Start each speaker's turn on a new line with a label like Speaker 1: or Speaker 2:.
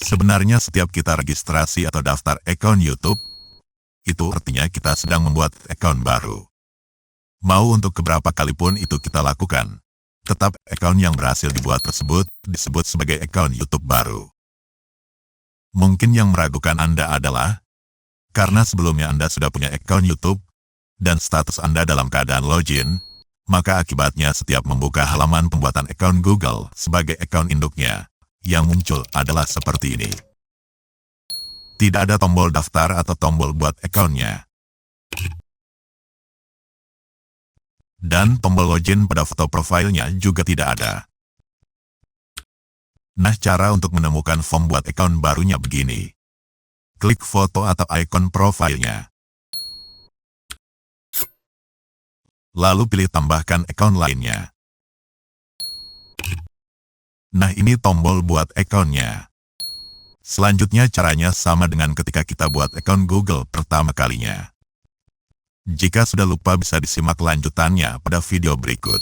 Speaker 1: Sebenarnya setiap kita registrasi atau daftar akun YouTube, itu artinya kita sedang membuat akun baru. Mau untuk keberapa kali pun itu kita lakukan, tetap akun yang berhasil dibuat tersebut disebut sebagai akun YouTube baru. Mungkin yang meragukan Anda adalah, karena sebelumnya Anda sudah punya akun YouTube, dan status Anda dalam keadaan login, maka akibatnya setiap membuka halaman pembuatan akun Google sebagai akun induknya, yang muncul adalah seperti ini. Tidak ada tombol daftar atau tombol buat akunnya. Dan tombol login pada foto profilnya juga tidak ada. Nah, cara untuk menemukan form buat akun barunya begini. Klik foto atau ikon profilnya. Lalu pilih tambahkan akun lainnya. Nah, ini tombol buat akunnya. Selanjutnya caranya sama dengan ketika kita buat akun Google pertama kalinya. Jika sudah lupa bisa disimak lanjutannya pada video berikut.